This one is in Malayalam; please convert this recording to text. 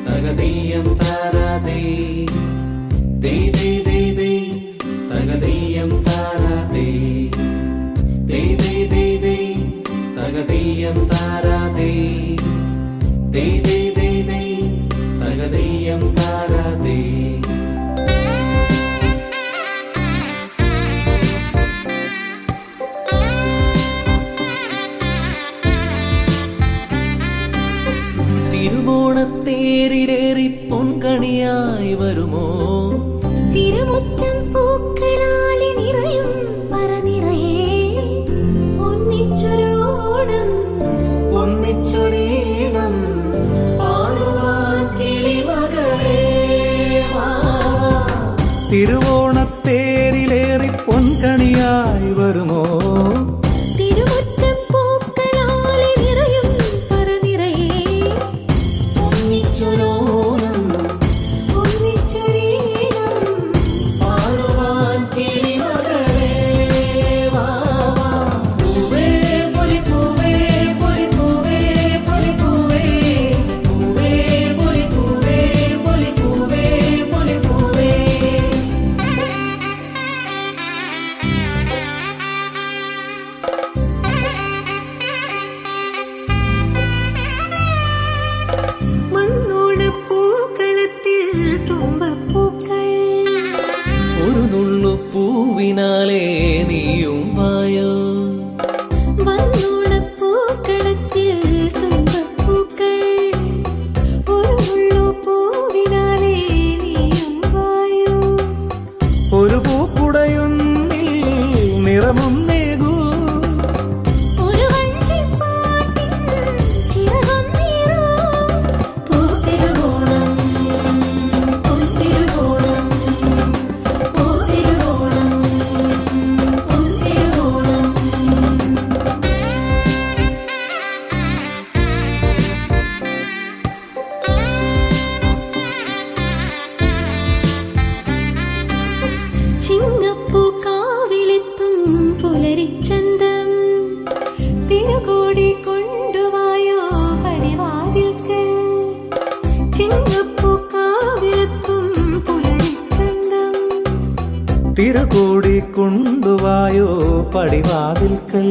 തകതീയം താരാതേ ദേ ദേ ദേ ദേ തകതീയം താരാതേ ദേ ദേ ദേ ദേ തകതീയം താരാതേ ദേ ദേ ദേ ദേ തകതീയം താരാതേ തിരുവോണത്തേരിലേറി പൊൻകണിയായി വരുമോ തിരുമുറ്റം പൂക്കളാലെ നിറയും പറനിറയേ ഒന്നിച്ചൊരോണം ഒന്നിച്ചൊരീണം പാടുവാൻ കിളിമകളേ തിരുവോണത്തേരിലേറി പൊൻകണിയായി വരുമോ പൂവിനാലേ നീയും വായോ വന്നോണപ്പൂക്കളത്തിൽ തുമ്പപ്പൂക്കൾ ഒരു നുള്ളു പൂവിനാലേ നീയും വായോ ഒരു പൂക്കുടയൊന്നിൽ നിറമും നേകൂ ഒരു വഞ്ചിപ്പാട്ടിൽ ചിറകും നീറൂ പൂത്തിരുവോണം പൂത്തിരുവോണം ചിങ്ങപ്പൂക്കാവിലെത്തും പുലരിച്ചന്തം തിരുകോടി കൊണ്ടുവായോ പടിവാതിൽക്കൽ ചിങ്ങപ്പൂക്കാവിലെത്തും പുലരിച്ചന്തം തിരുകോടി കൊണ്ടുവായോ പടിവാതിൽക്കൽ